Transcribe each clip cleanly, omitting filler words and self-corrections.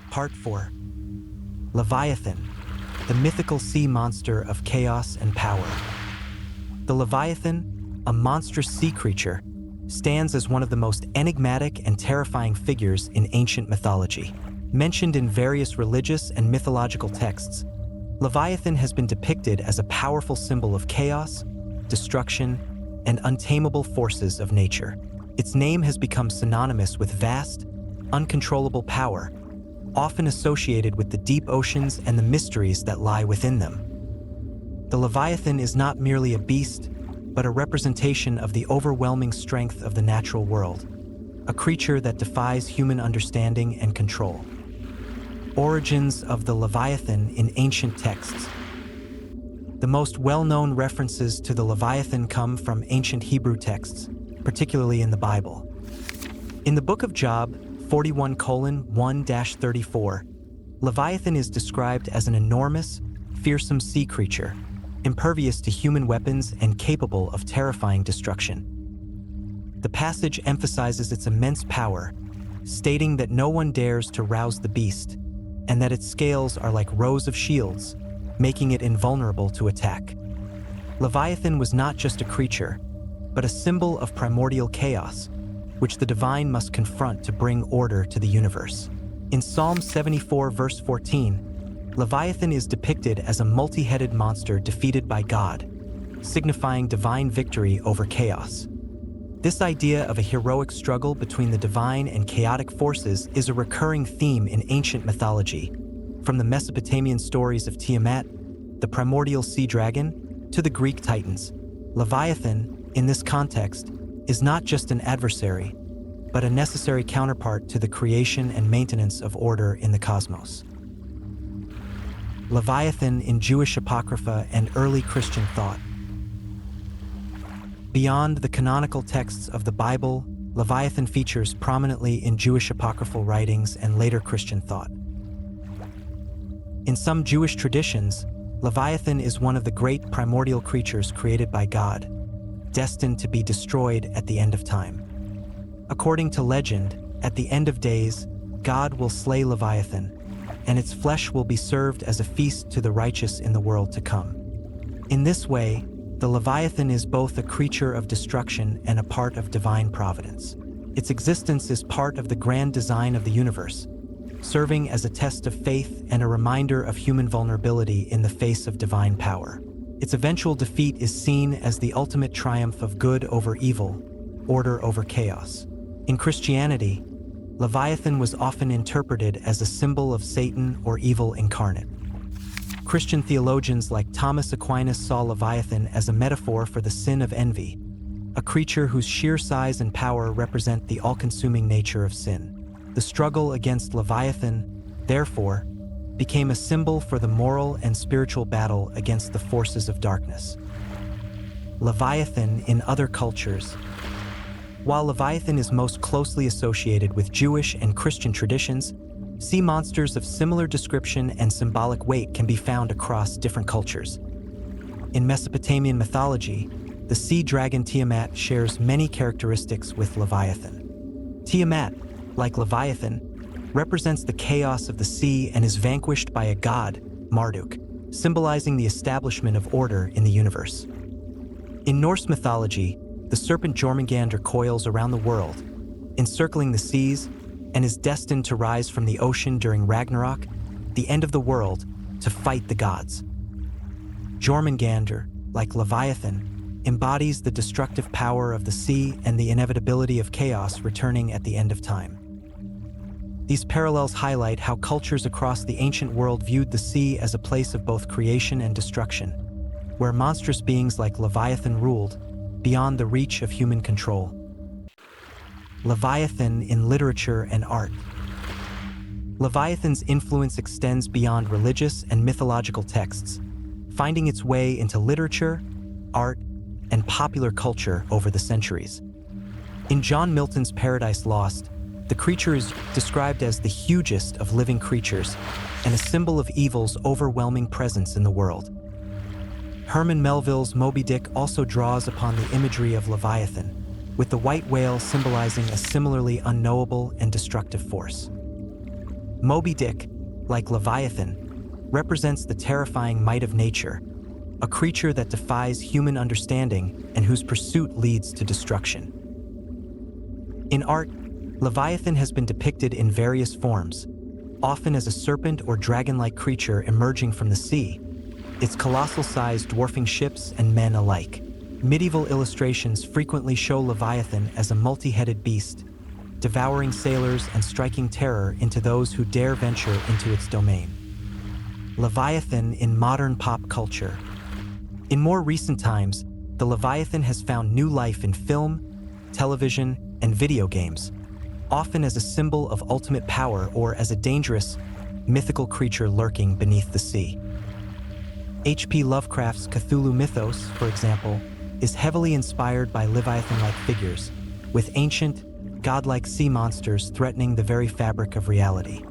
Part 4. Leviathan, the mythical sea monster of chaos and power. The Leviathan, a monstrous sea creature, stands as one of the most enigmatic and terrifying figures in ancient mythology. Mentioned in various religious and mythological texts, Leviathan has been depicted as a powerful symbol of chaos, destruction, and untamable forces of nature. Its name has become synonymous with vast, uncontrollable power, often associated with the deep oceans and the mysteries that lie within them. The Leviathan is not merely a beast, but a representation of the overwhelming strength of the natural world, a creature that defies human understanding and control. Origins of the Leviathan in ancient texts. The most well-known references to the Leviathan come from ancient Hebrew texts, particularly in the Bible. In the book of Job 41:1-34, Leviathan is described as an enormous, fearsome sea creature, impervious to human weapons and capable of terrifying destruction. The passage emphasizes its immense power, stating that no one dares to rouse the beast, and that its scales are like rows of shields, making it invulnerable to attack. Leviathan was not just a creature, but a symbol of primordial chaos, which the divine must confront to bring order to the universe. In Psalm 74 verse 14, Leviathan is depicted as a multi-headed monster defeated by God, signifying divine victory over chaos. This idea of a heroic struggle between the divine and chaotic forces is a recurring theme in ancient mythology, from the Mesopotamian stories of Tiamat, the primordial sea dragon, to the Greek Titans. Leviathan, in this context, is not just an adversary, but a necessary counterpart to the creation and maintenance of order in the cosmos. Leviathan in Jewish Apocrypha and early Christian thought. Beyond the canonical texts of the Bible, Leviathan features prominently in Jewish apocryphal writings and later Christian thought. In some Jewish traditions, Leviathan is one of the great primordial creatures created by God, destined to be destroyed at the end of time. According to legend, at the end of days, God will slay Leviathan, and its flesh will be served as a feast to the righteous in the world to come. In this way, the Leviathan is both a creature of destruction and a part of divine providence. Its existence is part of the grand design of the universe, serving as a test of faith and a reminder of human vulnerability in the face of divine power. Its eventual defeat is seen as the ultimate triumph of good over evil, order over chaos. In Christianity, Leviathan was often interpreted as a symbol of Satan or evil incarnate. Christian theologians like Thomas Aquinas saw Leviathan as a metaphor for the sin of envy, a creature whose sheer size and power represent the all-consuming nature of sin. The struggle against Leviathan, therefore, became a symbol for the moral and spiritual battle against the forces of darkness. Leviathan in other cultures. While Leviathan is most closely associated with Jewish and Christian traditions, sea monsters of similar description and symbolic weight can be found across different cultures. In Mesopotamian mythology, the sea dragon Tiamat shares many characteristics with Leviathan. Tiamat, like Leviathan, represents the chaos of the sea and is vanquished by a god, Marduk, symbolizing the establishment of order in the universe. In Norse mythology, the serpent Jormungandr coils around the world, encircling the seas, and is destined to rise from the ocean during Ragnarok, the end of the world, to fight the gods. Jormungandr, like Leviathan, embodies the destructive power of the sea and the inevitability of chaos returning at the end of time. These parallels highlight how cultures across the ancient world viewed the sea as a place of both creation and destruction, where monstrous beings like Leviathan ruled, beyond the reach of human control. Leviathan in literature and art. Leviathan's influence extends beyond religious and mythological texts, finding its way into literature, art, and popular culture over the centuries. In John Milton's Paradise Lost, the creature is described as the hugest of living creatures and a symbol of evil's overwhelming presence in the world. Herman Melville's Moby Dick also draws upon the imagery of Leviathan, with the white whale symbolizing a similarly unknowable and destructive force. Moby Dick, like Leviathan, represents the terrifying might of nature, a creature that defies human understanding and whose pursuit leads to destruction. In art, Leviathan has been depicted in various forms, often as a serpent or dragon-like creature emerging from the sea, its colossal size dwarfing ships and men alike. Medieval illustrations frequently show Leviathan as a multi-headed beast, devouring sailors and striking terror into those who dare venture into its domain. Leviathan in modern pop culture. In more recent times, the Leviathan has found new life in film, television, and video games, often as a symbol of ultimate power or as a dangerous, mythical creature lurking beneath the sea. H.P. Lovecraft's Cthulhu mythos, for example, is heavily inspired by Leviathan-like figures, with ancient, godlike sea monsters threatening the very fabric of reality.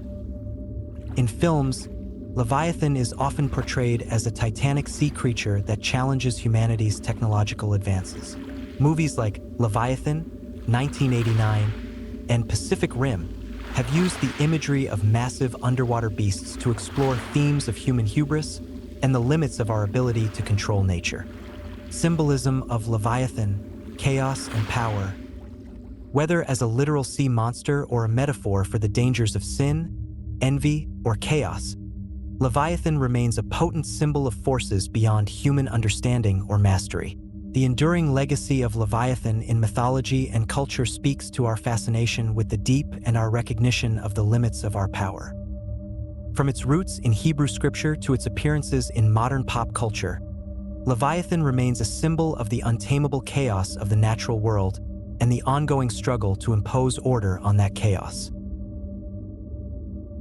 In films, Leviathan is often portrayed as a titanic sea creature that challenges humanity's technological advances. Movies like Leviathan, 1989, and Pacific Rim have used the imagery of massive underwater beasts to explore themes of human hubris and the limits of our ability to control nature. Symbolism of Leviathan, chaos and power. Whether as a literal sea monster or a metaphor for the dangers of sin, envy, or chaos, Leviathan remains a potent symbol of forces beyond human understanding or mastery. The enduring legacy of Leviathan in mythology and culture speaks to our fascination with the deep and our recognition of the limits of our power. From its roots in Hebrew scripture to its appearances in modern pop culture, Leviathan remains a symbol of the untamable chaos of the natural world and the ongoing struggle to impose order on that chaos.